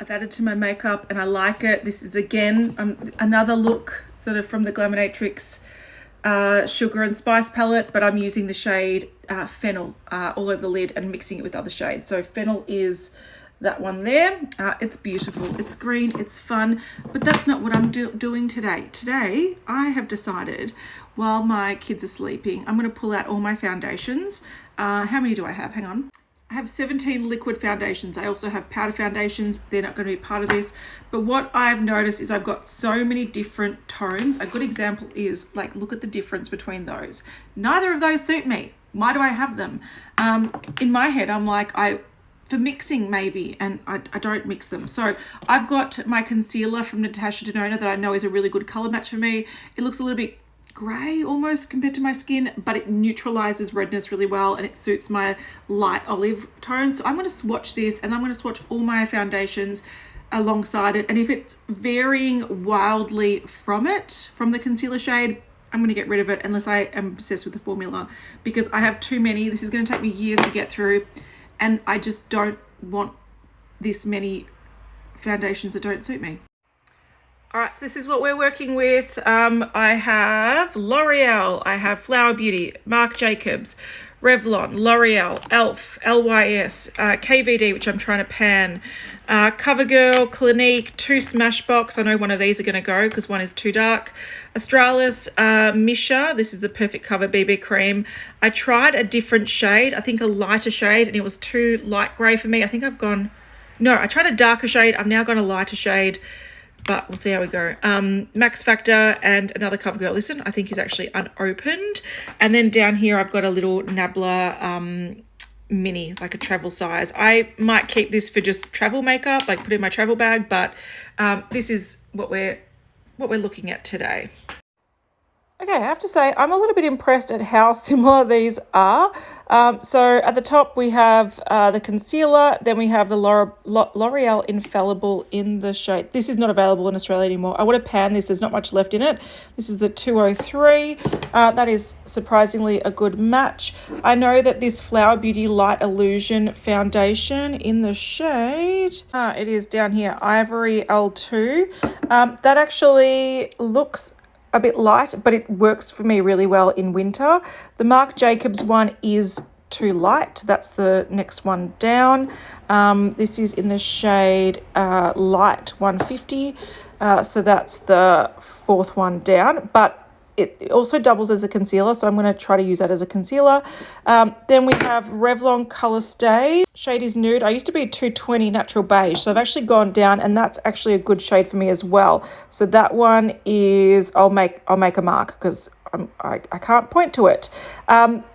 I've added to my makeup and I like it. This is again another look sort of from the GLAMINATRIX sugar and spice palette, but I'm using the shade Fennel all over the lid and mixing it with other shades. So Fennel is that one there. It's beautiful, it's green, it's fun, but that's not what I'm doing today. Today I have decided, while my kids are sleeping, I'm going to pull out all my foundations. How many do I have? Hang on. I have 17 liquid foundations. I also have powder foundations. They're not going to be part of this. But what I've noticed is I've got so many different tones. A good example is, like, look at the difference between those. Neither of those suit me. Why do I have them? In my head, I'm like, for mixing maybe, and I don't mix them. So I've got my concealer from Natasha Denona that I know is a really good color match for me. It looks a little bit grey almost compared to my skin, but it neutralizes redness really well and it suits my light olive tone. So I'm going to swatch this, and I'm going to swatch all my foundations alongside it, and if it's varying wildly from the concealer shade, I'm going to get rid of it unless I am obsessed with the formula, because I have too many. This is going to take me years to get through, and I just don't want this many foundations that don't suit me. All right, so this is what we're working with. I have L'Oreal, I have Flower Beauty, Marc Jacobs, Revlon, L'Oreal, ELF, LYS, KVD, which I'm trying to pan, CoverGirl, Clinique, 2 Smashbox. I know one of these are going to go because one is too dark. Australis, Misha. This is the Perfect Cover BB Cream. I tried a different shade, I think a lighter shade, and it was too light grey for me. I think I tried a darker shade. I've now gone a lighter shade, but we'll see how we go. Max Factor and another CoverGirl. Listen, I think is actually unopened. And then down here, I've got a little Nabla mini, like a travel size. I might keep this for just travel makeup, like put it in my travel bag, but this is what we're looking at today. Okay, I have to say, I'm a little bit impressed at how similar these are. So at the top, we have the concealer. Then we have the L'Oreal Infallible in the shade. This is not available in Australia anymore. I want to pan this. There's not much left in it. This is the 203. That is surprisingly a good match. I know that this Flower Beauty Light Illusion foundation in the shade, it is down here, Ivory L2. That actually looks a bit light, but it works for me really well in winter. The Marc Jacobs one is too light. That's the next one down. This is in the shade Light 150. So that's the 4th one down, but it also doubles as a concealer, so I'm going to try to use that as a concealer. Then we have Revlon Color Stay. Shade is Nude. I used to be 220 Natural Beige, so I've actually gone down, and that's actually a good shade for me as well. So that one is, I'll make a mark because I can't point to it.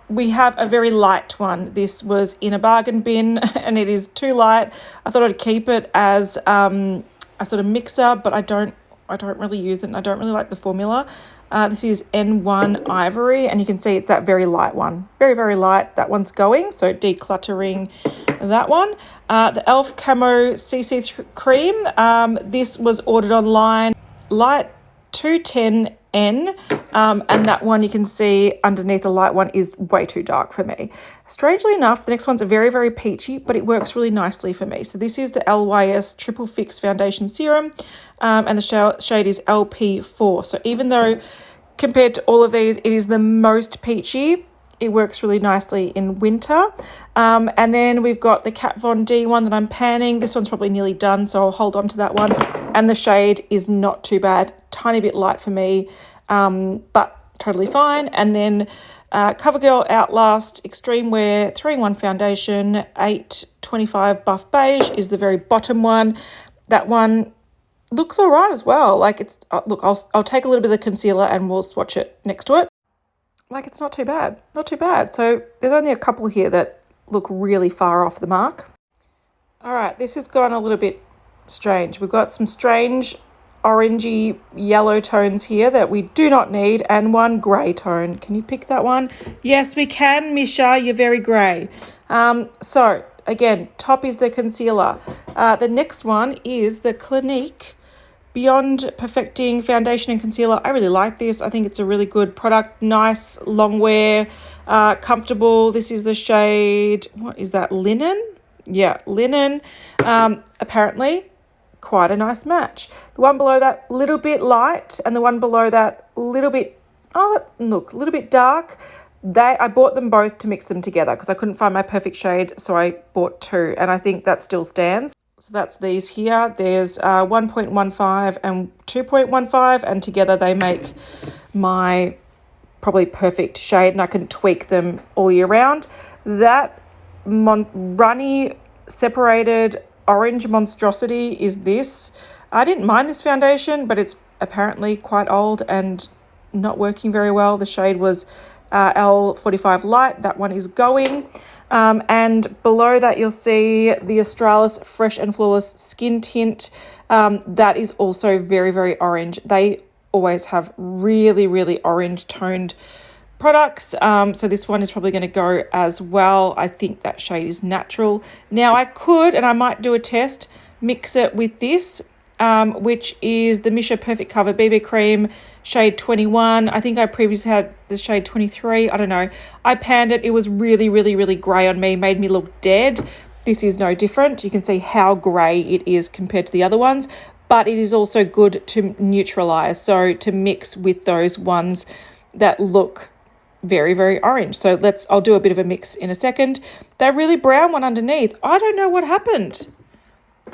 We have a very light one. This was in a bargain bin, and it is too light. I thought I'd keep it as a sort of mixer, but I don't really use it, and I don't really like the formula. This is N1 Ivory, and you can see it's that very light one. Very, very light. That one's going, so decluttering that one. The ELF Camo CC Cream. This was ordered online. Light 210N, and that one you can see underneath the light one is way too dark for me. Strangely enough, the next one's a very, very peachy, but it works really nicely for me. So this is the LYS Triple Fix Foundation Serum, and the shade is LP4. So even though compared to all of these, it is the most peachy, it works really nicely in winter. And then we've got the Kat Von D one that I'm panning. This one's probably nearly done, so I'll hold on to that one. And the shade is not too bad. Tiny bit light for me, but totally fine. And then CoverGirl Outlast Extreme Wear 3-in-1 Foundation, 825 Buff Beige is the very bottom one. That one looks all right as well. Like it's, look, I'll take a little bit of the concealer and we'll swatch it next to it. Like it's not too bad, not too bad. So there's only a couple here that look really far off the mark. All right, this has gone a little bit strange. We've got some strange orangey yellow tones here that we do not need, and one grey tone. Can you pick that one? Yes, we can, Misha, you're very grey. So again, top is the concealer. The next one is the Clinique Beyond Perfecting Foundation and Concealer. I really like this. I think it's a really good product. Nice, long wear, comfortable. This is the shade, what is that, Linen? Yeah, Linen. Apparently, quite a nice match. The one below that, a little bit light, and the one below that, a little bit, oh, look, a little bit dark. I bought them both to mix them together because I couldn't find my perfect shade, so I bought two, and I think that still stands. So that's these here. There's 1.15 and 2.15, and together they make my probably perfect shade, and I can tweak them all year round. That runny separated orange monstrosity is this. I didn't mind this foundation, but it's apparently quite old and not working very well. The shade was L45 Light. That one is going. And below that you'll see the Australis Fresh and Flawless Skin Tint. That is also very, very orange. They always have really, really orange toned products. So this one is probably going to go as well. I think that shade is natural. Now I could, and I might do a test, mix it with this, which is the Misha Perfect Cover BB Cream shade 21. I think I previously had the shade 23. I don't know. I panned it. It was really, really, really grey on me, made me look dead. This is no different. You can see how grey it is compared to the other ones, but it is also good to neutralize. So to mix with those ones that look very, very orange. So I'll do a bit of a mix in a second. That really brown one underneath, I don't know what happened.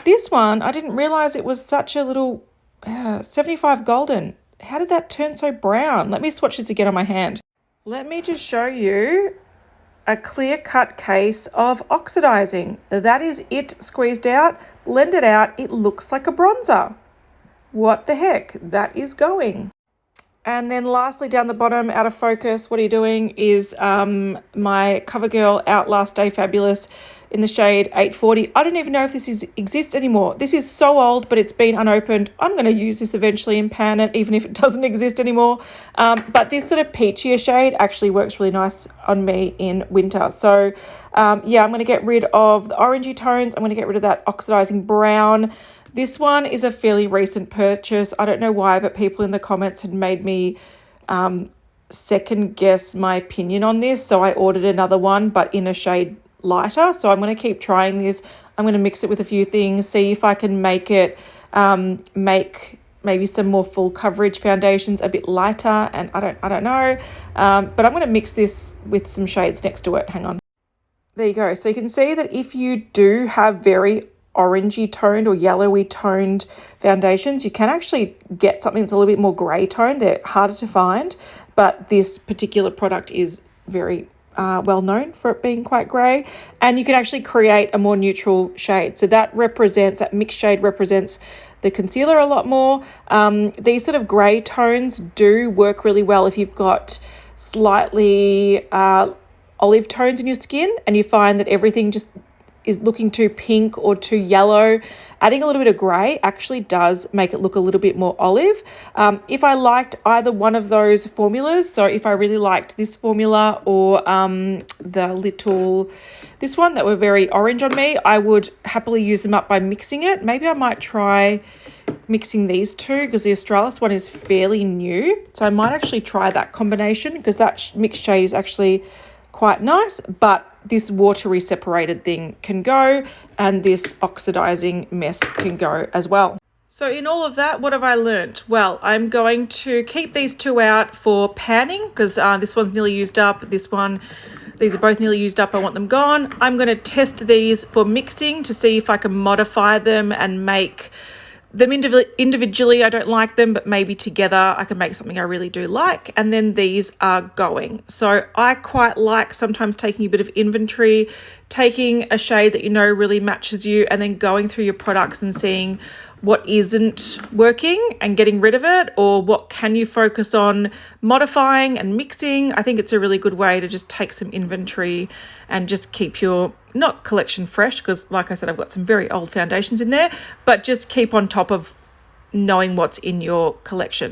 This one, I didn't realize it was such a little 75 golden. How did that turn so brown? Let me swatch this again on my hand. Let me just show you a clear-cut case of oxidizing. That is it squeezed out, blended out. It looks like a bronzer. What the heck? That is going. And then lastly, down the bottom, out of focus, what are you doing is my CoverGirl Outlast Day Fabulous in the shade 840. I don't even know if this exists anymore. This is so old, but it's been unopened. I'm going to use this eventually and pan it, even if it doesn't exist anymore. But this sort of peachier shade actually works really nice on me in winter. So yeah, I'm going to get rid of the orangey tones. I'm going to get rid of that oxidizing brown. This one is a fairly recent purchase. I don't know why, but people in the comments had made me second guess my opinion on this. So I ordered another one, but in a shade lighter. So I'm going to keep trying this. I'm going to mix it with a few things, see if I can make it, make maybe some more full coverage foundations a bit lighter. And I don't know, but I'm going to mix this with some shades next to it. Hang on. There you go. So you can see that if you do have very orangey toned or yellowy toned foundations, you can actually get something that's a little bit more grey toned. They're harder to find, but this particular product is very well known for it being quite grey, and you can actually create a more neutral shade. So that mixed shade represents the concealer a lot more. These sort of grey tones do work really well if you've got slightly olive tones in your skin and you find that everything just is looking too pink or too yellow. Adding a little bit of grey actually does make it look a little bit more olive. If I liked either one of those formulas, so if I really liked this formula or this one that were very orange on me, I would happily use them up by mixing it. Maybe I might try mixing these two because the Australis one is fairly new. So I might actually try that combination because that mixed shade is actually quite nice, but this watery separated thing can go and this oxidizing mess can go as well. So in all of that, what have I learnt? Well, I'm going to keep these two out for panning because this one's nearly used up. These are both nearly used up. I want them gone. I'm going to test these for mixing to see if I can modify them and make them individually. I don't like them, but maybe together I can make something I really do like. And then these are going. So I quite like sometimes taking a bit of inventory, taking a shade that you know really matches you, and then going through your products and seeing what isn't working and getting rid of it, or what can you focus on modifying and mixing. I think it's a really good way to just take some inventory and just keep your not collection fresh, because like I said, I've got some very old foundations in there, but just keep on top of knowing what's in your collection.